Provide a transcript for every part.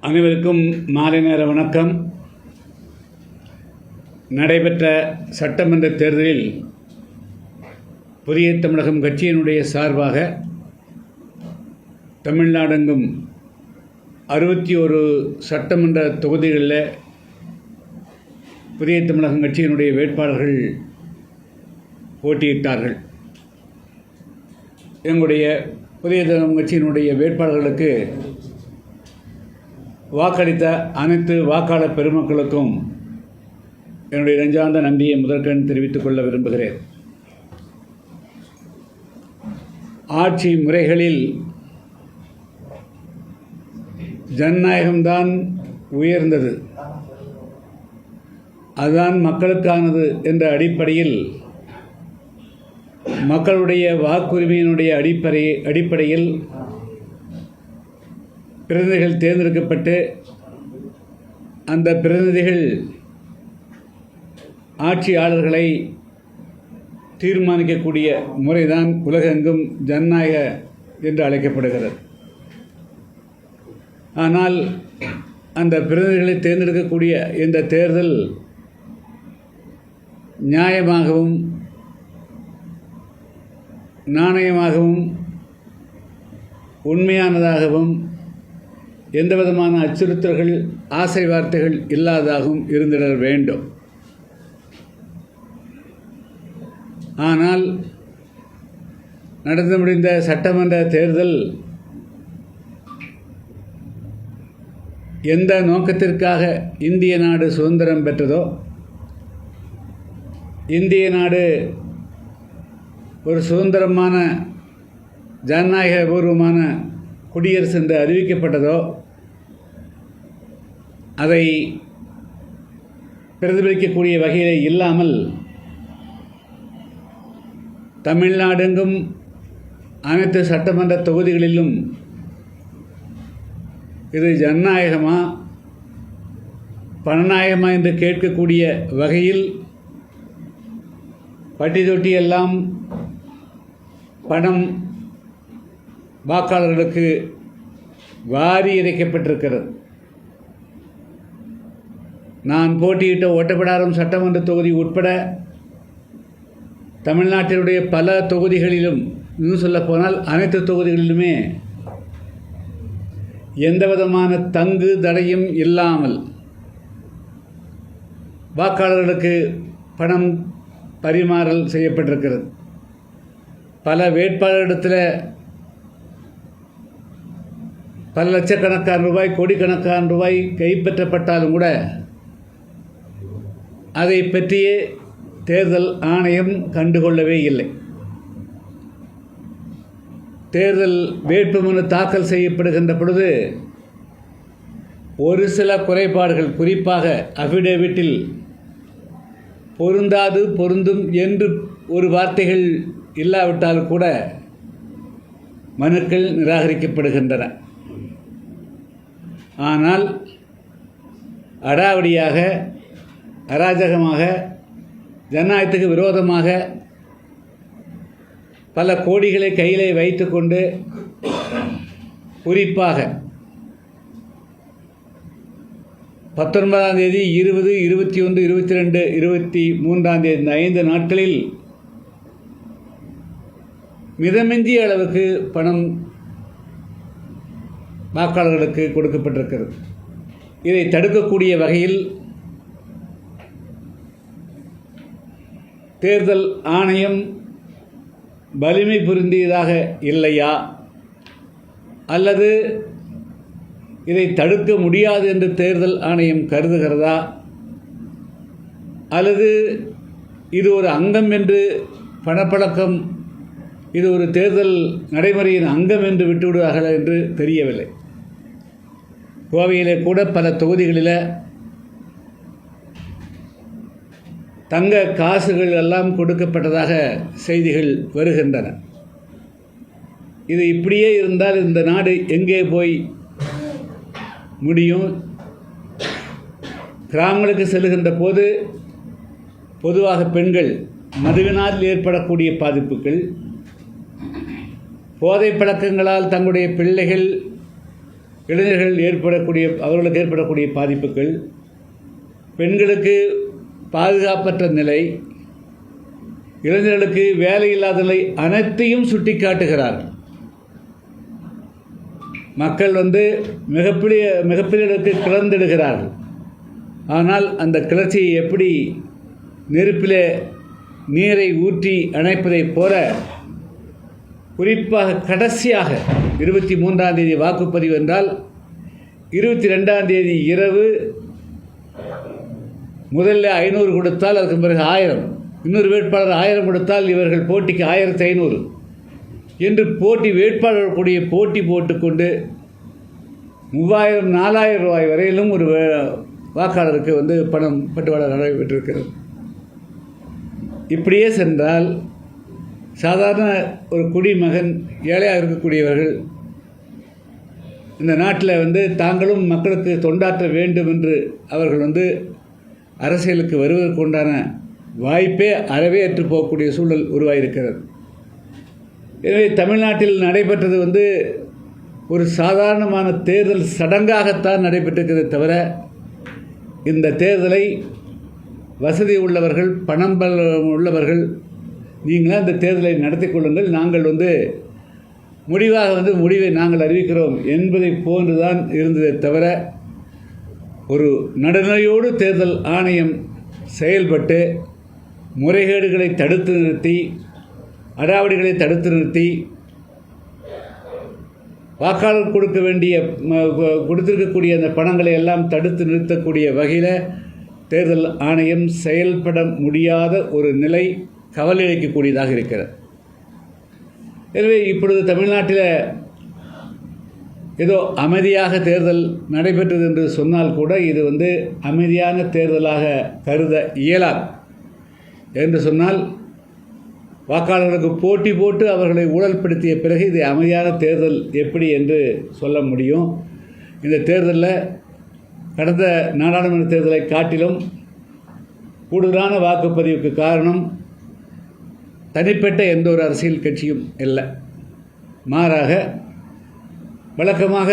அனைவருக்கும் மாலை நேர வணக்கம். நடைபெற்ற சட்டமன்ற தேர்தலில் புதிய தமிழகம் கட்சியினுடைய சார்பாக தமிழ்நாடெங்கும் 61 சட்டமன்ற தொகுதிகளில் புதிய தமிழகம் கட்சியினுடைய வேட்பாளர்கள் போட்டியிட்டார்கள். எங்களுடைய புதிய தமிழகம் கட்சியினுடைய வேட்பாளர்களுக்கு வாக்களித்த அனைத்து வாக்காளர் பெருமக்களுக்கும் என்னுடைய நெஞ்சார்ந்த நன்றியை முதற்கண் தெரிவித்துக் கொள்ள விரும்புகிறேன். ஆட்சி முறைகளில் ஜனநாயகம்தான் உயர்ந்தது, அதுதான் மக்களுக்கானது என்ற அடிப்படையில் மக்களுடைய வாக்குரிமையினுடைய அடிப்படையில் பிரதிநிதிகள் தேர்ந்தெடுக்கப்பட்டு அந்த பிரதிநிதிகள் ஆட்சியாளர்களை தீர்மானிக்கக்கூடிய முறைதான் உலகெங்கும் ஜனநாயக என்று அழைக்கப்படுகிறது. ஆனால் அந்த பிரதிநிதிகளை தேர்ந்தெடுக்கக்கூடிய இந்த தேர்தல் நியாயமாகவும் நாணயமாகவும் உண்மையானதாகவும் எந்தவிதமான அச்சுறுத்தல்கள் ஆசை வார்த்தைகள் இல்லாததாகவும் இருந்திட வேண்டும். ஆனால் நடந்து முடிந்த சட்டமன்ற தேர்தல் எந்த நோக்கத்திற்காக இந்திய நாடு சுதந்திரம் பெற்றதோ, இந்திய நாடு ஒரு சுதந்திரமான ஜனநாயகபூர்வமான குடியரசு என்று அறிவிக்கப்பட்டதோ, அதை பிரதிபலிக்கக்கூடிய வகையில் இல்லாமல் தமிழ்நாடெங்கும் அனைத்து சட்டமன்ற தொகுதிகளிலும் இது ஜனநாயகமா பணநாயகமா என்று கேட்கக்கூடிய வகையில் பட்டி தொட்டி எல்லாம் பணம் வாக்காளர்களுக்கு வாரி இறைக்கப்பட்டிருக்கிறது. நான் போட்டியிட்ட ஓட்டப்பிடாரம் சட்டமன்ற தொகுதி உட்பட தமிழ்நாட்டினுடைய பல தொகுதிகளிலும், இன்னும் சொல்லப்போனால் அனைத்து தொகுதிகளிலுமே எந்தவிதமான தங்கு தடையும் இல்லாமல் வாக்காளர்களுக்கு பணம் பரிமாறல் செய்யப்பட்டிருக்கிறது. பல வேட்பாளரிடத்தில் பல லட்சக்கணக்கான ரூபாய், கோடிக்கணக்கான ரூபாய் கைப்பற்றப்பட்டாலும் கூட அதை பற்றியே தேர்தல் ஆணையம் கண்டுகொள்ளவே இல்லை. தேர்தல் வேட்புமனு தாக்கல் செய்யப்படுகின்ற பொழுது ஒரு சில குறைபாடுகள், குறிப்பாக அஃபிடேவிட்டில் பொருந்தாது பொருந்தும் என்று ஒரு வார்த்தைகள் இல்லாவிட்டால் கூட மனுக்கள் நிராகரிக்கப்படுகின்றன. ஆனால் அடாவடியாக, அராஜகமாக, ஜனநாயகத்துக்கு விரோதமாக பல கோடிகளை கையிலே வைத்துக்கொண்டு, குறிப்பாக 19ஆம் தேதி, 20, 21, 22, 23ஆம் தேதி இந்த 5 நாட்களில் மிதமிஞ்சிய அளவுக்கு பணம் வாக்காளர்களுக்கு கொடுக்கப்பட்டிருக்கிறது. இதை தடுக்கக்கூடிய வகையில் தேர்தல் ஆணையம் வலிமை பொருந்தியதாக இல்லையா, அல்லது இதை தடுக்க முடியாது என்று தேர்தல் ஆணையம் கருதுகிறதா, அல்லது இது ஒரு அங்கம் என்று பணப்பழக்கம், இது ஒரு தேர்தல் நடைமுறையின் அங்கம் என்று விட்டுவிடுவார்கள் என்று தெரியவில்லை. கோவையிலே கூட பல தொகுதிகளில் தங்க காசுகள் எல்லாம் கொடுக்கப்பட்டதாக செய்திகள் வருகின்றன. இது இப்படியே இருந்தால் இந்த நாடு எங்கே போய் முடியும்? கிராமங்களுக்கு செல்லுகின்ற போது பொதுவாக பெண்கள் மதுவினால் ஏற்படக்கூடிய பாதிப்புகள், போதை பழக்கங்களால் தங்களுடைய பிள்ளைகள் அவர்களுக்கு ஏற்படக்கூடிய பாதிப்புகள், பெண்களுக்கு பாதுகாப்பற்ற நிலை, இளைஞர்களுக்கு வேலை இல்லாத நிலை அனைத்தையும் சுட்டிக்காட்டுகிறார்கள். மக்கள் மிகப்பெரிய அளவுக்கு கிளர்ந்திடுகிறார்கள். ஆனால் அந்த கிளர்ச்சியை எப்படி நெருப்பிலே நீரை ஊற்றி அணைப்பதைப் போல, குறிப்பாக கடைசியாக 23ஆம் தேதி வாக்குப்பதிவு என்றால் 22ஆம் தேதி இரவு முதல்ல 500 கொடுத்தால் அதுக்கு பிறகு 1000, இன்னொரு வேட்பாளர் 1000 கொடுத்தால் இவர்கள் போட்டிக்கு 1500 என்று வேட்பாளர்கள் கூடிய போட்டி போட்டுக்கொண்டு 3000 4000 ரூபாய் வரையிலும் ஒரு வாக்காளருக்கு பணம் பட்டுவாடா நடைபெற்றிருக்கிறது. இப்படியே சென்றால் சாதாரண ஒரு குடிமகன், ஏழையாக இருக்கக்கூடியவர்கள் இந்த நாட்டில் தாங்களும் மக்களுக்கு தொண்டாற்ற வேண்டும் என்று அவர்கள் அரசியலுக்கு வருவதற்கு உண்டான வாய்ப்பே அறவே ஏற்று போகக்கூடிய சூழல் உருவாகியிருக்கிறது. எனவே தமிழ்நாட்டில் நடைபெற்றது ஒரு சாதாரணமான தேர்தல் சடங்காகத்தான் நடைபெற்றிருக்கிறதே தவிர, இந்த தேர்தலை வசதி உள்ளவர்கள், பணம் உள்ளவர்கள், நீங்களாம் இந்த தேர்தலை நடத்தி கொள்ளுங்கள், நாங்கள் முடிவை நாங்கள் அறிவிக்கிறோம் என்பதை போன்றுதான் இருந்ததே தவிர, ஒரு நடுநிலையோடு தேர்தல் ஆணையம் செயல்பட்டு முறைகேடுகளை தடுத்து நிறுத்தி, அடாவடிகளை தடுத்து நிறுத்தி, வாக்காளர் கொடுத்திருக்கக்கூடிய அந்த பணங்களை எல்லாம் தடுத்து நிறுத்தக்கூடிய வகையில் தேர்தல் ஆணையம் செயல்பட முடியாத ஒரு நிலை கவலை அளிக்கக்கூடியதாக இருக்கிறது. எனவே இப்பொழுது தமிழ்நாட்டில் ஏதோ அமைதியாக தேர்தல் நடைபெற்றது என்று சொன்னால் கூட இது அமைதியான தேர்தலாக கருத இயலாது. என்று சொன்னால் வாக்காளர்களுக்கு போட்டி போட்டு அவர்களை ஊழல்படுத்திய பிறகு இது அமைதியான தேர்தல் எப்படி என்று சொல்ல முடியும்? இந்த தேர்தலில் கடந்த நாடாளுமன்ற தேர்தலை காட்டிலும் கூடுதலான வாக்குப்பதிவுக்கு காரணம் தனிப்பட்ட எந்த ஒரு அரசியல் கட்சியும் இல்லை. மாறாக வழக்கமாக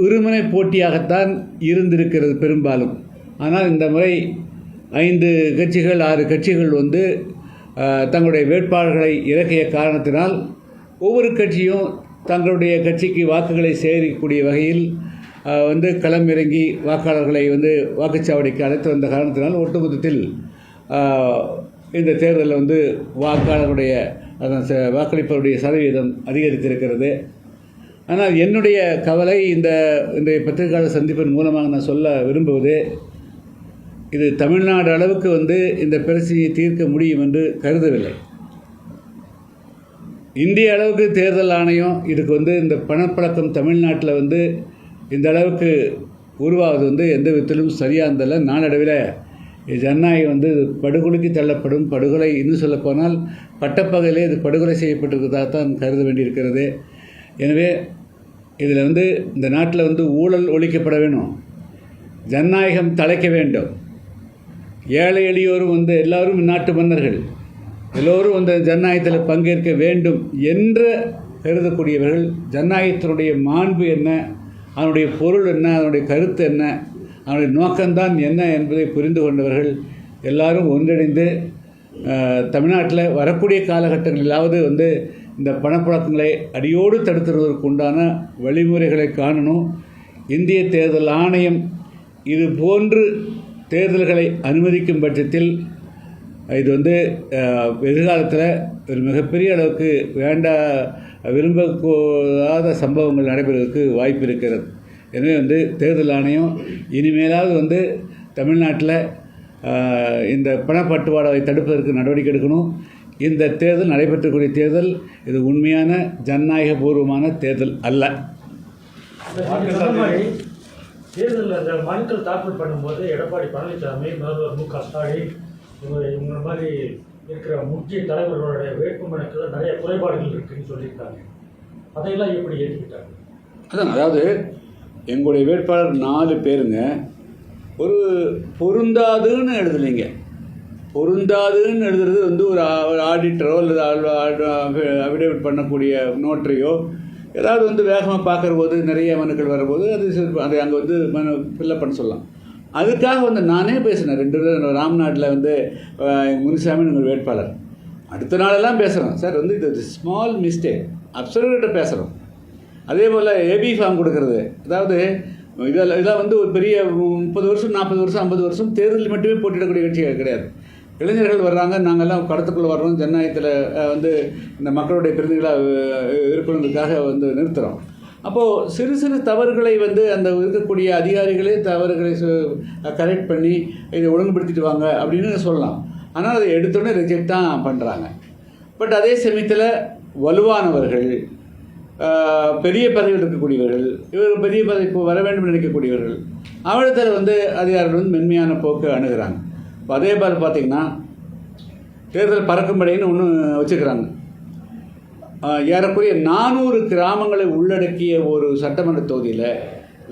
இருமுனை போட்டியாகத்தான் இருந்திருக்கிறது பெரும்பாலும். ஆனால் இந்த முறை 5 கட்சிகள் 6 கட்சிகள் தங்களுடைய வேட்பாளர்களை இறக்கிய காரணத்தினால் ஒவ்வொரு கட்சியும் தங்களுடைய கட்சிக்கு வாக்குகளை சேகரிக்கக்கூடிய வகையில் களம் இறங்கி வாக்காளர்களை வாக்குச்சாவடிக்கு அழைத்து வந்த காரணத்தினால் ஒட்டுமொத்தத்தில் இந்த தேர்தலில் வாக்காளர்களுடைய வாக்களிப்பவருடைய சதவீதம் அதிகரித்திருக்கிறது. ஆனால் என்னுடைய கவலை இந்த பத்திரிகையாளர் சந்திப்பின் மூலமாக நான் சொல்ல விரும்புவது, இது தமிழ்நாடு அளவுக்கு இந்த பிரச்சனையை தீர்க்க முடியும் என்று கருதவில்லை. இந்திய அளவுக்கு தேர்தல் ஆணையம் இதுக்கு இந்த பணப்பழக்கம் தமிழ்நாட்டில் இந்த அளவுக்கு உருவாவது எந்த விதத்திலும் சரியானதில்லை. நாளடைவில் ஜனநாயகம் படுகொலைக்கு தள்ளப்படும். படுகொலை இன்னும் சொல்லப்போனால் பட்டப்பகலே இது படுகொலை செய்யப்பட்டிருக்கிறதாக தான் கருத வேண்டியிருக்கிறது. எனவே இதில் இந்த நாட்டில் ஊழல் ஒழிக்கப்பட வேணும், ஜனநாயகம் தழைக்க வேண்டும். ஏழை எளியோரும் எல்லோரும் நாட்டு மன்னர்கள், எல்லோரும் ஜனநாயகத்தில் பங்கேற்க வேண்டும் என்று கருதக்கூடியவர்கள், ஜனநாயகத்தினுடைய மாண்பு என்ன, அதனுடைய பொருள் என்ன, அதனுடைய கருத்து என்ன, அதனுடைய நோக்கம்தான் என்ன என்பதை புரிந்து கொண்டவர்கள் எல்லாரும் ஒன்றிணைந்து தமிழ்நாட்டில் வரக்கூடிய காலகட்டங்களிலாவது இந்த பணப்புழக்கங்களை அடியோடு தடுத்துவதற்கு உண்டான வழிமுறைகளை காணணும். இந்திய தேர்தல் ஆணையம் இது போன்று தேர்தல்களை அனுமதிக்கும் பட்சத்தில் இது எதிர்காலத்தில் ஒரு மிகப்பெரிய அளவுக்கு விரும்பக்கூடாத சம்பவங்கள் நடைபெறுவதற்கு வாய்ப்பு இருக்கிறது. எனவே தேர்தல் ஆணையம் இனிமேலாவது தமிழ்நாட்டில் இந்த பணப்பட்டுவாடாவை தடுப்பதற்கு நடவடிக்கை எடுக்கணும். இந்த தேர்தல் நடைபெற்றக்கூடிய தேர்தல் இது உண்மையான ஜனநாயகபூர்வமான தேர்தல் அல்ல. தேர்தலில் மனுக்கள் தாக்கல் பண்ணும்போது எடப்பாடி பழனிசாமி, முதல்வர் மு க ஸ்டாலின் இவங்க மாதிரி இருக்கிற முக்கிய தலைவர்களுடைய வேட்புமனுக்கள் நிறைய குறைபாடுகள் இருக்குன்னு சொல்லியிருக்காங்க. அதையெல்லாம் எப்படி ஏற்றுக்கிட்டாங்க? அதாவது எங்களுடைய வேட்பாளர் 4 பேருங்க ஒரு பொருந்தாதுன்னு எழுதலைங்க. பொருந்தாதுன்னு எழுதுறது ஒரு ஆடிட்டரோ அல்லது அஃபிடேவிட் பண்ணக்கூடிய நோட்டரியோ ஏதாவது வந்து வேகமாக பார்க்குற போது நிறைய மனுக்கள் வரும்போது அதை அங்கே வந்து ஃபில்லப் பண்ண சொல்லலாம். அதுக்காக வந்து நானே பேசினேன் 2 பேரும் ராம்நாட்டில் வந்து முனிசாமி உங்கள் வேட்பாளர். அடுத்த நாளெல்லாம் பேசுகிறோம், சார் வந்து இது ஸ்மால் மிஸ்டேக் அப்சர்வேட்ட பேசுகிறோம். அதே போல் ஏபி ஃபார்ம் கொடுக்கறது, அதாவது இதெல்லாம் வந்து ஒரு பெரிய 30 வருஷம் 40 வருஷம் 50 வருஷம் தேர்தலில் மட்டுமே போட்டியிடக்கூடிய கட்சிகள் கிடையாது. இளைஞர்கள் வர்றாங்க, நாங்கள்லாம் கடத்துக்குள்ளே வர்றோம், ஜனநாயகத்தில் வந்து இந்த மக்களுடைய பிரதிநிதிகளாக இருக்கணுங்கிறதுக்காக வந்து நிறுத்துகிறோம். அப்போது சிறு சிறு தவறுகளை வந்து அந்த இருக்கக்கூடிய அதிகாரிகளே தவறுகளை கரெக்ட் பண்ணி இதை ஒழுங்குபடுத்திட்டு வாங்க அப்படின்னு சொல்லலாம். ஆனால் அதை எடுத்தோடனே ரிஜெக்ட் தான் பண்ணுறாங்க. பட் அதே சமயத்தில் வலுவானவர்கள், பெரிய பதவியில் இருக்கக்கூடியவர்கள், இவர் பெரிய பதவிக்கு வர வேண்டும் நினைக்கக்கூடியவர்கள், அவரிடத்தில் வந்து அதிகாரிகள் வந்து மென்மையான போக்கு அணுகிறாங்க. இப்போ அதே மாதிரி பார்த்திங்கன்னா தேர்தல் பறக்கும்படைன்னு ஒன்று வச்சுக்கிறாங்க. ஏறக்குறைய 400 கிராமங்களை உள்ளடக்கிய ஒரு சட்டமன்ற தொகுதியில்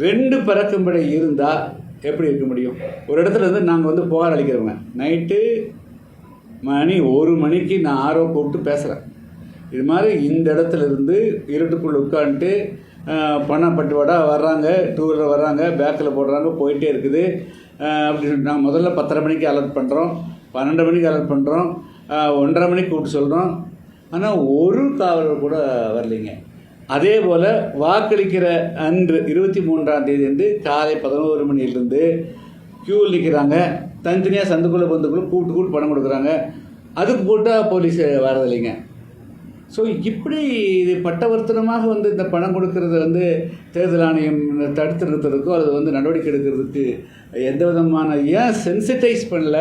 2 பறக்கும்படை இருந்தால் எப்படி இருக்க முடியும்? ஒரு இடத்துல இருந்து நாங்கள் வந்து புகார் அளிக்கிறவங்க, நைட்டு மணி 1 மணிக்கு நான் ஆரோ கூப்பிட்டு பேசுகிறேன், இது மாதிரி இந்த இடத்துல இருந்து இருட்டுக்குள்ளே உட்காந்துட்டு பணப்பட்டுவாடா வர்றாங்க, 2 வீலர் வர்றாங்க, பேக்கில் போடுறாங்க, போயிட்டே இருக்குது அப்படின்னு சொல்லிட்டு நாங்கள் முதல்ல 10:30 மணிக்கு அலர்ட் பண்ணுறோம், 12 மணிக்கு அலர்ட் பண்ணுறோம், 1:30 மணிக்கு கூப்பிட்டு சொல்கிறோம். ஆனால் ஒரு காவலர் கூட வரலைங்க. அதே போல் வாக்களிக்கிற அன்று 23ஆம் தேதி வந்து காலை 11 மணியிலேருந்து க்யூவில் நிற்கிறாங்க, தனித்தனியாக சந்துக்குள்ளே பந்துக்குள்ளே கூப்பிட்டு பணம் கொடுக்குறாங்க, அதுக்கு போட்டால் போலீஸ் வரதில்லைங்க. ஸோ இப்படி இது பட்டவர்த்தனமாக வந்து இந்த பணம் கொடுக்கறத வந்து தேர்தல் ஆணையம் தடுத்து நிறுத்துறதுக்கோ அது வந்து நடவடிக்கை எடுக்கிறதுக்கு எந்த விதமான ஏன் சென்சிட்டைஸ் பண்ணல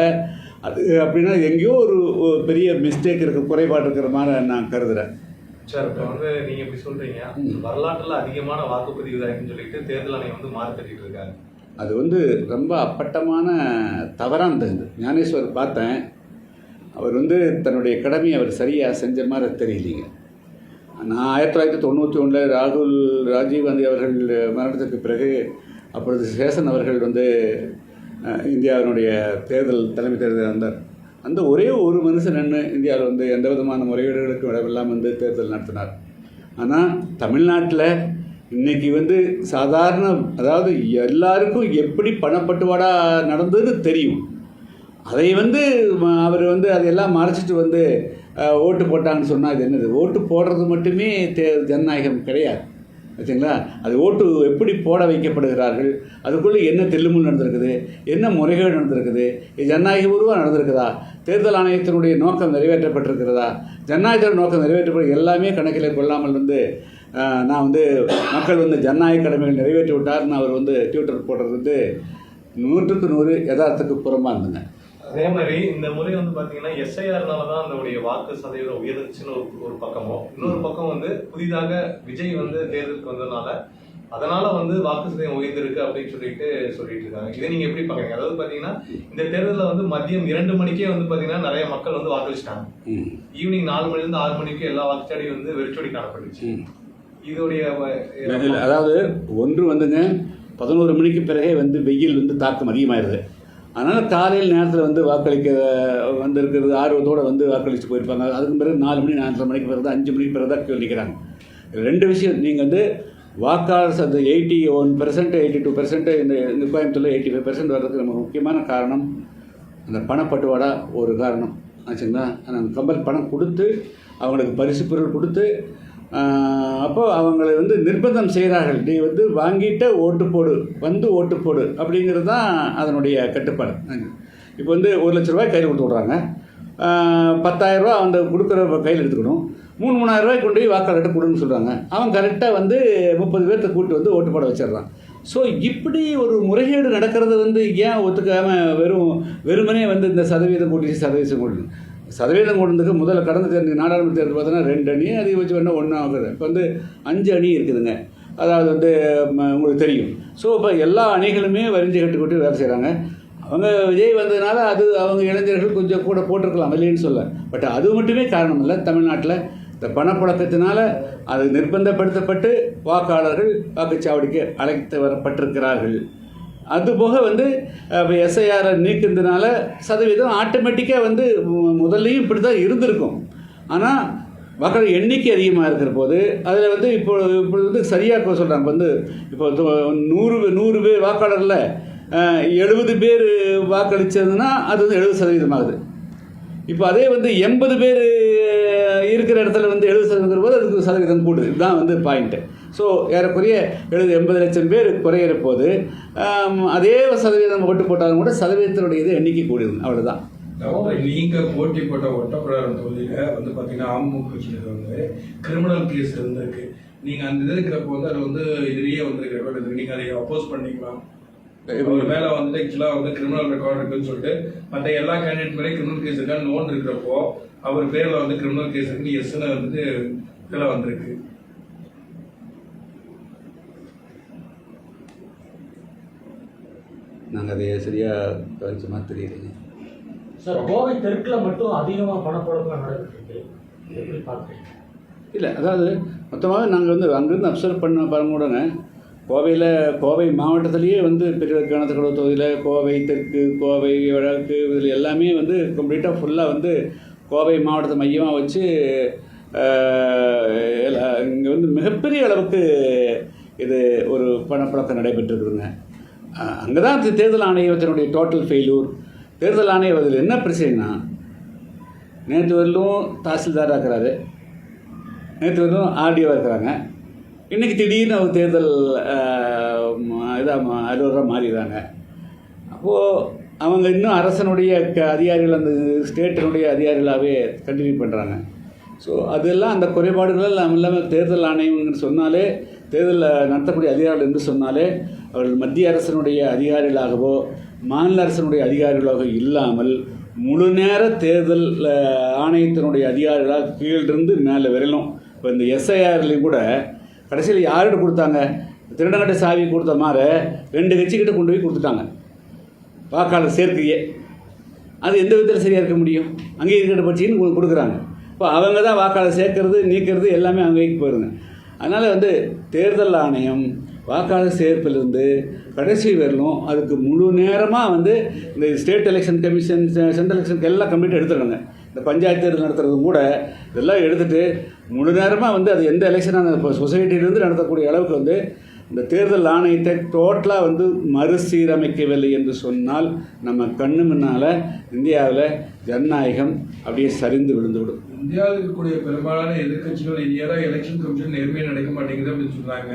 அது அப்படின்னா எங்கேயோ ஒரு பெரிய மிஸ்டேக் இருக்குது, குறைபாடு இருக்கிற மாதிரி நான் கருதுகிறேன். சார், இப்போ வந்து நீங்கள் இப்படி சொல்கிறீங்க, வரலாற்றில் அதிகமான வாக்குப்பதிவு தானேன்னு சொல்லிட்டு தேர்தல் ஆணையம் வந்து மார்க்கெட்டிட்டு இருக்காங்க. அது வந்து ரொம்ப அப்பட்டமான தவறானது. ஞானேஸ்வர் பார்த்தேன், அவர் வந்து தன்னுடைய கடமையை அவர் சரியாக செஞ்ச மாதிரி தெரியலைங்க. நான் 1991 ராஜீவ் காந்தி அவர்கள் மரணத்துக்கு பிறகு அப்பொழுது சேஷன் அவர்கள் வந்து இந்தியாவினுடைய தலைமை தேர்தல் இருந்தார். அந்த ஒரே ஒரு மனுஷன் நின்று இந்தியாவில் வந்து எந்த விதமான முறைகேடுகளுக்கும் இடமெல்லாம் வந்து தேர்தல் நடத்தினார். ஆனால் தமிழ்நாட்டில் இன்றைக்கி வந்து சாதாரண, அதாவது எல்லாருக்கும் எப்படி பணப்பட்டுவாடா நடந்ததுன்னு தெரியும். அதை வந்து அவர் வந்து அதையெல்லாம் மறைச்சிட்டு வந்து ஓட்டு போட்டாங்கன்னு சொன்னால் இது என்னது? ஓட்டு போடுறது மட்டுமே ஜனநாயகம் கிடையாது, வச்சுங்களா? அது ஓட்டு எப்படி போட வைக்கப்படுகிறார்கள், அதுக்குள்ளே என்ன தெல்லுமுள் நடந்திருக்குது, என்ன முறைகேடு நடந்திருக்குது, இது ஜனநாயக உருவாக நடந்திருக்குதா, தேர்தல் ஆணையத்தினுடைய நோக்கம் நிறைவேற்றப்பட்டிருக்கிறதா, ஜனநாயகத்தின் நோக்கம் நிறைவேற்றப்பட்டு எல்லாமே கணக்கில் கொள்ளாமல் வந்து நான் வந்து மக்கள் வந்து ஜனநாயக கடமைகள் நிறைவேற்றி விட்டார்னு அவர் வந்து ட்விட்டர் போடுறது வந்து 100க்கு 100 யதார்த்தத்துக்கு புறமாக இருந்துங்க. அதே மாதிரி இந்த முறை வந்து பார்த்தீங்கன்னா எஸ்ஐஆர்னால தான் அதனுடைய வாக்கு சதவீதம் உயர்ந்துச்சுன்னு ஒரு பக்கமும், இன்னொரு பக்கம் வந்து புதிதாக விஜய் வந்து தேர்தலுக்கு வந்ததுனால அதனால வந்து வாக்கு சதவீதம் உயர்ந்திருக்கு அப்படின்னு சொல்லிட்டு இருக்காங்க. இதை நீங்க எப்படி பாக்குறீங்க? அதாவது பாத்தீங்கன்னா இந்த தேர்தலில் வந்து மதியம் 2 மணிக்கே வந்து பாத்தீங்கன்னா நிறைய மக்கள் வந்து வாக்களிச்சிட்டாங்க. ஈவினிங் 4 மணிலிருந்து 6 மணிக்கு எல்லா வாக்குச்சாவடியும் வந்து வெறிச்சோடி காணப்பட்டுச்சு. இதோடைய அதாவது ஒன்று வந்துங்க 11 மணிக்கு பிறகே வந்து வெயில் வந்து தாக்கம் அதிகமாகிடுது. அதனால் காலையில் நேரத்தில் வந்து வாக்களிக்க வந்திருக்கிறது ஆர்வத்தோடு வந்து வாக்களித்து போயிருப்பாங்க. அதுக்கு பிறகு 4 மணி 4:30 மணிக்கு பிறகு தான் 5 மணிக்கு பிறகு தான் கியூ நிற்கிறாங்க. 2 விஷயம், நீங்கள் வந்து வாக்காளர் அந்த 81% 82% இந்த கோயம்புத்தூரில் 85% வர்றதுக்கு நம்ம முக்கியமான காரணம் அந்த பணப்பட்டுவாடா ஒரு காரணம் ஆச்சுங்களா. அந்த பணம் கொடுத்து அவங்களுக்கு பரிசு பொருள் கொடுத்து அப்போ அவங்களை வந்து நிர்பந்தம் செய்கிறார்கள். நீ வந்து வாங்கிட்ட ஓட்டு போடு, வந்து ஓட்டு போடு அப்படிங்கிறது தான் அதனுடைய கட்டுப்பாடு. இப்போ வந்து 1 லட்ச ரூபாய் கையில் கொடுத்து விட்றாங்க, 10,000 ரூபா அந்த கொடுக்குற கையில் எடுத்துக்கணும், 3,000 ரூபாய் கொண்டு போய் வாக்காளர்கிட்ட கொடுன்னு சொல்கிறாங்க. அவன் கரெக்டாக வந்து 30 பேர்த்த கூட்டு வந்து ஓட்டு போட வச்சிடறான். ஸோ இப்படி ஒரு முறைகேடு நடக்கிறது வந்து ஏன் ஒத்துக்காமல் வெறுமனே வந்து இந்த சதவீதம் கொண்டதுக்கு முதல்ல கடந்த தேர்தல் நாடாளுமன்ற தேர்தல் பார்த்தோன்னா 2 அணி, அதிகபட்சம் வேணால் 1 ஆகுது. இப்போ வந்து 5 அணி இருக்குதுங்க. அதாவது வந்து உங்களுக்கு தெரியும். ஸோ இப்போ எல்லா அணிகளுமே வரிஞ்சு கட்டுக்கொண்டு வேலை செய்கிறாங்க. அவங்க விஜய் வந்ததுனால அது அவங்க இளைஞர்கள் கொஞ்சம் கூட போட்டிருக்கலாம், இல்லைன்னு சொல்ல. பட் அது மட்டுமே காரணம் இல்லை. தமிழ்நாட்டில் இந்த பணப்புழக்கத்தினால அது நிர்பந்தப்படுத்தப்பட்டு வாக்காளர்கள் வாக்குச்சாவடிக்கு அழைத்து வரப்பட்டிருக்கிறார்கள். அதுபோக வந்து இப்போ எஸ்ஐஆரை நீக்கிறதுனால சதவீதம் ஆட்டோமேட்டிக்காக வந்து முதல்லையும் இப்படி தான் இருந்திருக்கும். ஆனால் வாக்காளர் எண்ணிக்கை அதிகமாக இருக்கிற போது அதில் வந்து இப்பொழுது வந்து சரியாக சொல்கிறாங்க வந்து இப்போ 100 பேர் வாக்காளரில் 70 பேர் வாக்களித்ததுன்னா அது வந்து 70% ஆகுது. இப்போ அதே வந்து 80 பேர் இருக்கிற இடத்துல வந்து 70% போது அதுக்கு சதவீதம் கூடுது. இதுதான் வந்து பாயிண்ட்டு. ஸோ ஏறக்குறைய 80 லட்சம் பேர் குறையிற போது அதே சதவீதம் ஓட்டு போட்டாலும் கூட சதவீதத்தினுடைய இது எண்ணிக்கை கூடுது. அவ்வளோதான். நீங்கள் போட்டி போட்ட ஒட்டப்பிடாரம் தொகுதியில் வந்து பார்த்தீங்கன்னா அமமுக கட்சியில் வந்து கிரிமினல் கேஸ் இருந்திருக்கு. நீங்கள் அந்த இது இருக்கிறப்போ வந்து அது வந்து இதுலேயே வந்துருக்கிறப்ப நீங்கள் அதை அப்போஸ் பண்ணிக்கலாம். ஒரு மேலே வந்துட்டு ஆக்சுவலாக வந்து கிரிமினல் ரெக்கார்டு இருக்குன்னு சொல்லிட்டு மற்ற எல்லா கேண்டிடேட் மேலே கிரிமினல் கேஸ் இருக்கான்னு நோன் இருக்கிறப்போ அவர் பேரில் வந்து கிரிமினல் கேஸ் இருக்கு எஸ்ன்னு வந்துட்டு இதில் வந்திருக்கு. நாங்கள் அதை சரியாக கவனிச்ச மாதிரி தெரியலைங்க சார். கோவை தெற்கில் மட்டும் அதிகமாக பணப்புழக்கம் நடந்துருக்கு, எப்படி பார்க்குறீங்க? இல்லை, அதாவது மொத்தமாக நாங்கள் வந்து அங்கேருந்து அப்சர்வ் பண்ணும்போதுங்க கோவை மாவட்டத்திலேயே வந்து பெரிய கிணத்துக்கடவு தொகுதியில் கோவை தெற்கு, கோவை வடக்கு இதில் எல்லாமே வந்து கம்ப்ளீட்டாக ஃபுல்லாக வந்து கோவை மாவட்டத்தை மையமாக வச்சு இங்கே வந்து மிகப்பெரிய அளவுக்கு இது ஒரு பணப்புழக்கம் நடைபெற்றுருக்குதுங்க. அங்கே தான் தேர்தல் ஆணையத்தினுடைய டோட்டல் ஃபெயிலூர். தேர்தல் ஆணையம் அதில் என்ன பிரச்சனைனா, நேற்று வரலும் தாசில்தாராக இருக்கிறாரு, நேற்று வரலும் ஆர்டிஓவாக இருக்கிறாங்க, இன்றைக்கி திடீர்னு அவர் தேர்தல் இதாக அலுவலராக மாறிடுறாங்க. அப்போது அவங்க இன்னும் அரசனுடைய அதிகாரிகள் அந்த ஸ்டேட்டினுடைய அதிகாரிகளாகவே கண்டினியூ பண்ணுறாங்க. ஸோ அதெல்லாம் அந்த குறைபாடுகள் இல்லாமல் தேர்தல் ஆணையம்னு சொன்னாலே, தேர்தலில் நடத்தக்கூடிய அதிகாரிகள் என்று சொன்னாலே அவர்கள் மத்திய அரசனுடைய அதிகாரிகளாகவோ மாநில அரசனுடைய அதிகாரிகளாக இல்லாமல் முழு நேர தேர்தல் ஆணையத்தினுடைய அதிகாரிகளாக கீழிருந்து மேலே வரணும். இப்போ இந்த எஸ்ஐஆர்லேயும் கூட கடைசியில் யார்கிட்ட கொடுத்தாங்க? திருடங்கட்ட சாவி கொடுத்த மாதிரி 2 கட்சிக்கிட்ட கொண்டு போய் கொடுத்துட்டாங்க வாக்காளர் சேர்க்கையே. அது எந்த விதத்தில் சரியாக இருக்க முடியும்? அங்கே இருக்கிற பட்சின்னு கொடுக்குறாங்க. இப்போ அவங்க தான் வாக்காளர் சேர்க்கறது நீக்கிறது எல்லாமே அங்கேக்கு போயிருங்க. அதனால் வந்து தேர்தல் ஆணையம் வாக்காளர் சேர்ப்பிலிருந்து கடைசி வரலும் அதுக்கு முழு நேரமாக வந்து இந்த ஸ்டேட் எலெக்ஷன் கமிஷன், சென்ட்ரல் எலெக்ஷனுக்கு எல்லாம் கம்ப்ளீட்டாக எடுத்துருக்காங்க. இந்த பஞ்சாயத்து தேர்தல் நடத்துறதும் கூட இதெல்லாம் எடுத்துகிட்டு முழு நேரமாக வந்து அது எந்த எலெக்ஷனான இப்போ சொசைட்டியிலேருந்து நடத்தக்கூடிய அளவுக்கு வந்து இந்த தேர்தல் ஆணையத்தை டோட்டலாக வந்து மறுசீரமைக்கவில்லை என்று சொன்னால் நம்ம கண்ணு முன்னால் இந்தியாவில் ஜனநாயகம் அப்படியே சரிந்து விழுந்துவிடும். இந்தியாவில் இருக்கக்கூடிய பெரும்பாலான எதிர்கட்சிகள் இந்தியாவில் எலெக்ஷன் கமிஷன் நேர்மையாக நடக்க மாட்டேங்குது அப்படின்னு சொல்கிறாங்க.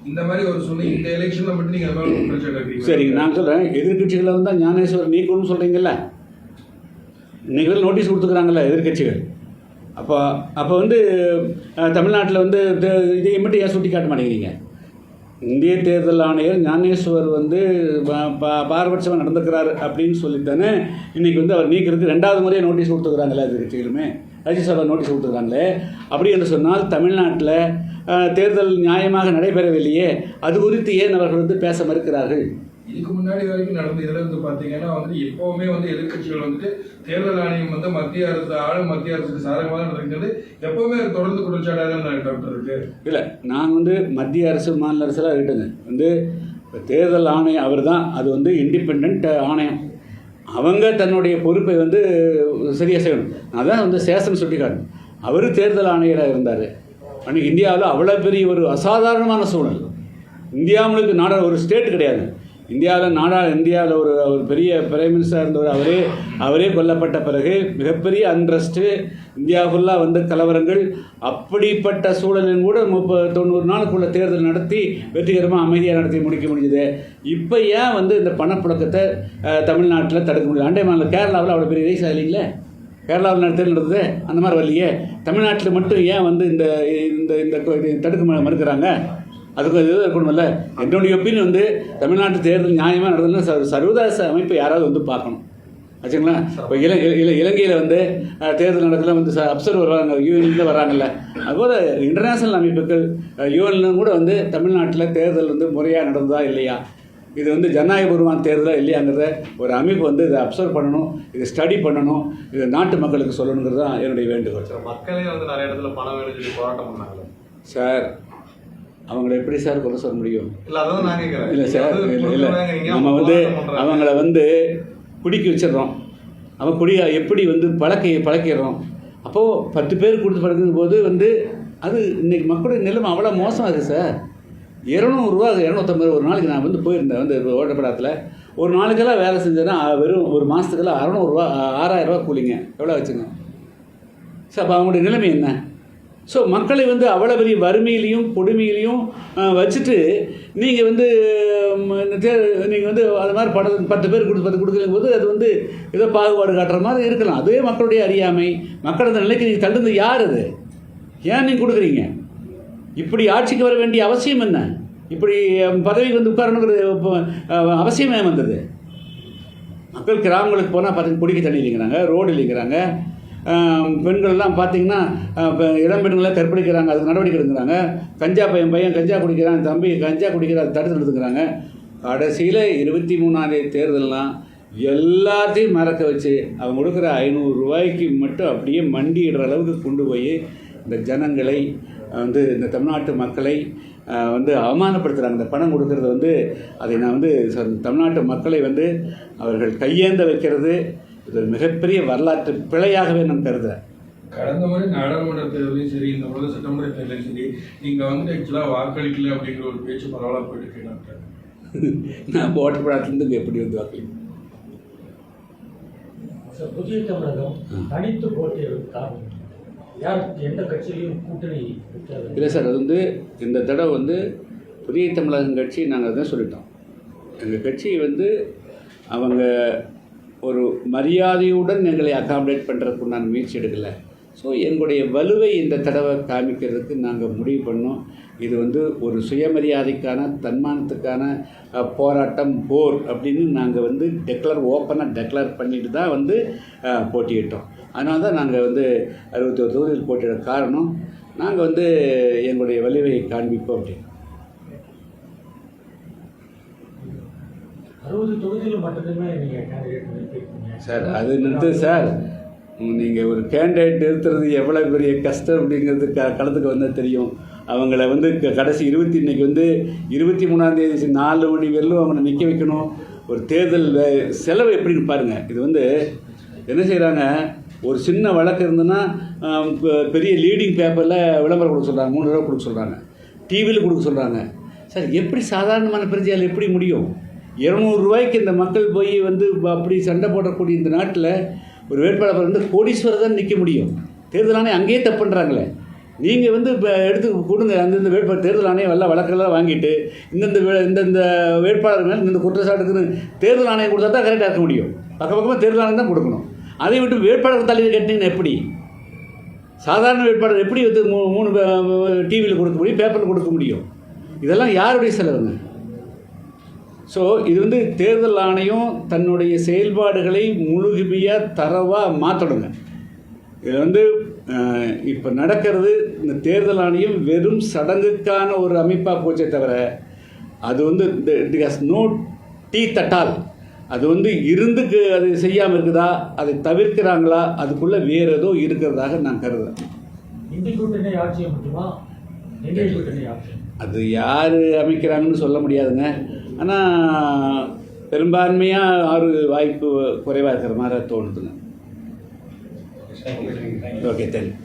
இந்த மாதிரி ஒரு சொல்லி இந்த எலெக்ஷனில் மட்டும் நீங்கள் அந்த மாதிரி பிரச்சனை இருக்கீங்க. சரிங்க, நான் சொல்கிறேன், எதிர்கட்சிகளை வந்து ஞானேஸ்வர் நீக்கணும்னு சொல்கிறீங்கல்ல, இன்றைக்கி நோட்டீஸ் கொடுத்துக்கிறாங்கல்ல எதிர்கட்சிகள். அப்போ வந்து தமிழ்நாட்டில் வந்து இதை மட்டும் ஏன் சுட்டி காட்ட மாட்டேங்கிறீங்க? இந்திய தேர்தல் ஆணையர் ஞானேஸ்வர் வந்து பாரபட்சமாக நடந்துக்கிறார் அப்படின்னு சொல்லித்தானே இன்றைக்கி வந்து அவர் நீக்கிறதுக்கு 2வது முறையாக நோட்டீஸ் கொடுத்துக்கிறாங்களே எதிர்கட்சிகளுமே, ராஜ்யசபா நோட்டீஸ் கொடுத்துருக்காங்களே. அப்படி என்று சொன்னால் தமிழ்நாட்டில் தேர்தல் நியாயமாக நடைபெறவில்லையே, அது குறித்து ஏன் அவர்கள் வந்து பேச மறுக்கிறார்கள்? இதுக்கு முன்னாடி வரைக்கும் நடந்த இதில் வந்து பார்த்தீங்கன்னா வந்து எப்போவுமே வந்து எதிர்கட்சிகள் வந்துட்டு தேர்தல் ஆணையம் வந்து மத்திய அரசுக்கு சாதகமாக நடக்கிறது எப்போவுமே தொடர்ந்து குற்றச்சாட்டாக தான் டாக்டர் இருக்கு. இல்லை, நான் வந்து மத்திய அரசு மாநில அரசுலாம் இருக்கட்டுங்க, வந்து இப்போ தேர்தல் ஆணையம் அவர் தான், அது வந்து இண்டிபெண்ட் ஆணையம், அவங்க தன்னுடைய பொறுப்பை வந்து சரியாக செய்யணும். அதான் வந்து சேஷன் சுட்டிக்காட்டணும். அவர் தேர்தல் ஆணையராக இருந்தார். அன்றைக்கி இந்தியாவில் அவ்வளோ பெரிய ஒரு அசாதாரணமான சூழல். இந்தியா முழுக்க நாடாக ஒரு ஸ்டேட் கிடையாது. இந்தியாவில் ஒரு பெரிய பிரைம் மினிஸ்டராக இருந்தவர் அவரே கொல்லப்பட்ட பிறகு மிகப்பெரிய அன்ரெஸ்ட்டு, இந்தியா ஃபுல்லாக வந்து கலவரங்கள். அப்படிப்பட்ட சூழலின் கூட 90 நாளுக்குள்ள தேர்தல் நடத்தி வெற்றிகரமாக அமைதியாக நடத்தி முடிக்க முடியுது. இப்போ ஏன் வந்து இந்த பணப்புழக்கத்தை தமிழ்நாட்டில் தடுக்க முடியல? அண்டை மாநிலம் கேரளாவில் அவ்வளோ பெரிய ரீசா இல்லைங்களே, கேரளாவில் தேர்தல் நடந்தது அந்த மாதிரி வரலையே. தமிழ்நாட்டில் மட்டும் ஏன் வந்து இந்த தடுக்க மறுக்கிறாங்க? அதுக்கு இது இருக்கணும்ல. என்னுடைய ஒப்பீனியன் வந்து தமிழ்நாட்டு தேர்தல் நியாயமாக நடந்ததுன்னா சர்வதேச அமைப்பை யாராவது வந்து பார்க்கணும் ஆச்சுங்களா. இப்போ இலங்கையில் வந்து தேர்தல் நடக்கல வந்து அப்சர்வர் வர்றாங்க, யூஎன்லேருந்து வர்றாங்கல்ல. அதுபோல் இன்டர்நேஷ்னல் அமைப்புகள் யூஎன்லும் கூட வந்து தமிழ்நாட்டில் தேர்தல் வந்து முறையாக நடந்ததா இல்லையா, இது வந்து ஜனநாயகபூர்வமான தேர்தலாக இல்லையாங்கிறத ஒரு அமைப்பு வந்து இதை அப்சர்வ் பண்ணணும், இதை ஸ்டடி பண்ணணும், இதை நாட்டு மக்களுக்கு சொல்லணுங்கிறது தான் என்னுடைய வேண்டுகோள். மக்களே வந்து நிறைய இடத்துல பணம் வேணும்னு சொல்லி போராட்டம் பண்ணாங்க சார். அவங்கள எப்படி சார் குறை சொல்ல முடியும்? இல்லை சார், இல்லை நம்ம வந்து அவங்கள வந்து குடிக்க வச்சிடறோம். அவன் எப்படி வந்து பழக்கிடுறோம். அப்போது 10 பேர் கொடுத்து படுக்கும் போது வந்து அது இன்றைக்கி மக்களுடைய நிலைமை அவ்வளோ மோசமாக இருக்குது சார். 200 250 ஒரு நாளைக்கு நான் வந்து போயிருந்தேன் வந்து ஓட்டப்படாத்தில் ஒரு நாளைக்கெல்லாம் வேலை செஞ்சேன்னா வெறும் ஒரு மாதத்துக்கெல்லாம் 6000 கூலிங்க. எவ்வளோ வச்சுங்க சார்? அப்போ அவங்களுடைய நிலைமை என்ன? ஸோ மக்களை வந்து அவ்வளோ பெரிய வறுமையிலையும் கொடுமையிலையும் வச்சுட்டு நீங்கள் வந்து நீங்கள் வந்து அது மாதிரி 10 பேர் கொடுக்கும் போது அது வந்து ஏதோ பாகுபாடு காட்டுற மாதிரி இருக்கலாம். அதுவே மக்களுடைய அறியாமை. மக்கள் அந்த நிலைக்கு நீங்கள் தள்ளுறது யார்? அது ஏன் நீங்கள் கொடுக்குறீங்க? இப்படி ஆட்சிக்கு வர வேண்டிய அவசியம் என்ன? இப்படி பதவிக்கு வந்து உட்காரணுங்கிற அவசியமே வந்தது? மக்கள் கிராமங்களுக்கு போனால் பார்த்தீங்கன்னா குடிக்க தண்ணி இல்லைங்கிறாங்க, ரோடு இல்லைங்கிறாங்க. பெண்கள்லாம் பார்த்தீங்கன்னா இளம் பெண்கள்லாம் கற்பழிக்கிறாங்க, அதுக்கு நடவடிக்கை எடுக்கிறாங்க. கஞ்சா பையன் கஞ்சா குடிக்கிறான், தம்பி கஞ்சா குடிக்கிற அதை தடுத்து எடுத்துக்கிறாங்க. கடைசியில் 23ஆம் தேதி தேர்தல்லாம் எல்லாத்தையும் மறக்க வச்சு அவங்க கொடுக்குற 500 ரூபாய்க்கு மட்டும் அப்படியே மண்டிடுற அளவுக்கு கொண்டு போய் இந்த ஜனங்களை வந்து இந்த தமிழ்நாட்டு மக்களை வந்து அவமானப்படுத்துகிறாங்க. இந்த பணம் கொடுக்கறது வந்து அதை நான் வந்து தமிழ்நாட்டு மக்களை வந்து அவர்கள் கையேந்த வைக்கிறது இது ஒரு மிகப்பெரிய வரலாற்று பிழையாகவே நான் கருதுகிறேன். கடந்த முறை நாடாளுமன்ற தேர்தலையும் சரி, இந்த முறை சட்டமன்ற தேர்தலையும் சரி, நீங்கள் வந்து ஆக்சுவலாக வாக்களிக்கல அப்படிங்கிற ஒரு பேச்சு பரவாயில்ல போயிட்டு கேட்டாங்க. நான் ஓட்டப்படாதுலேருந்து எப்படி வந்து வாக்களிக்க? புதிய தமிழகம் தனித்து போட்டியிடும் காரணம் யார்? எந்த கட்சியிலையும் கூட்டணி இல்லை சார். அது வந்து இந்த தடவை வந்து புதிய தமிழகம் கட்சி நாங்கள் தான் சொல்லிட்டோம். எங்கள் கட்சி வந்து அவங்க ஒரு மரியாதையுடன் எங்களை அகாமடேட் பண்ணுறதுக்கு உண்டான முயற்சி எடுக்கலை. ஸோ எங்களுடைய வலுவை இந்த தடவை காமிக்கிறதுக்கு நாங்கள் முடிவு பண்ணோம். இது வந்து ஒரு சுயமரியாதைக்கான தன்மானத்துக்கான போராட்டம், போர் அப்படின்னு நாங்கள் வந்து ஓப்பனாக டெக்ளேர் பண்ணிட்டு தான் வந்து போட்டியிட்டோம். அதனால தான் நாங்கள் வந்து 61 தொகுதியில் போட்டியிட காரணம் நாங்கள் வந்து எங்களுடைய வலிவை காண்பிப்போம் அப்படின்னு. 60 தொகுதியில் மட்டுமே நீங்கள் கேண்டிடேட் நிறுத்திருக்கீங்க சார். அது நிறுத்து சார். நீங்கள் ஒரு கேண்டிடேட் நிறுத்துறது எவ்வளோ பெரிய கஷ்டம் அப்படிங்கிறது களத்துக்கு வந்தால் தெரியும். அவங்கள வந்து கடைசி இன்னைக்கு வந்து 23ஆம் தேதி 4 மணி வரலும் அவங்கள நிற்க வைக்கணும். ஒரு தேர்தல் செலவு எப்படின்னு பாருங்கள். இது வந்து என்ன செய்கிறாங்க, ஒரு சின்ன வழக்கு இருந்ததுன்னா பெரிய லீடிங் பேப்பரில் விளம்பரம் கொடுக்க சொல்கிறாங்க, 3 ரூபா கொடுக்க சொல்கிறாங்க, டிவியில் கொடுக்க சொல்கிறாங்க. சார் எப்படி சாதாரணமான பிரச்சனையால் எப்படி முடியும்? 200 ரூபாய்க்கு இந்த மக்கள் போய் வந்து அப்படி சண்டை போடக்கூடிய இந்த நாட்டில் ஒரு வேட்பாளர் வந்து கோடீஸ்வரர் தான் நிற்க முடியும். தேர்தல் ஆணையம் அங்கேயே தப்பு பண்ணுறாங்களே. நீங்கள் வந்து இப்போ எடுத்து கொடுங்க அந்தந்த வேட்பாளர் தேர்தல் ஆணையம் எல்லாம் வழக்கெல்லாம் வாங்கிட்டு இந்தந்த வேட்பாளர் மேலே இந்த குற்றச்சாட்டுக்குன்னு தேர்தல் ஆணையம் கொடுத்தா தான் கரெக்டாக இருக்க முடியும். பக்கமாக தேர்தல் ஆணையம் தான் கொடுக்கணும். அதை விட்டு வேட்பாளர் தலைவர் கேட்டீங்கன்னா எப்படி? சாதாரண வேட்பாளர் எப்படி வந்து 3 டிவியில் கொடுக்க முடியும், பேப்பரில் கொடுக்க முடியும்? இதெல்லாம் யாருடைய செலவுங்க? ஸோ இது வந்து தேர்தல் ஆணையம் தன்னுடைய செயல்பாடுகளை முழுமையாக தரவாக மாற்றணுங்க. இதில் வந்து இப்போ நடக்கிறது, இந்த தேர்தல் ஆணையம் வெறும் சடங்குக்கான ஒரு அமைப்பாக போச்சே தவிர அது வந்து it has no teeth at all. அது வந்து இருந்துக்கு அது செய்யாமல் இருக்குதா, அதை தவிர்க்கிறாங்களா, அதுக்குள்ளே வேறு ஏதோ இருக்கிறதாக நான் கருதுறேன். இந்திய கூட்டணி ஆட்சி அமைக்குமா? இந்திய கூட்டணி ஆட்சி அது யார் அமைக்கிறாங்கன்னு சொல்ல முடியாதுங்க. ஆனால் பெரும்பான்மையாக வாய்ப்பு குறைவாக இருக்கிற மாதிரி தோணுதுங்க. Okay, thank you.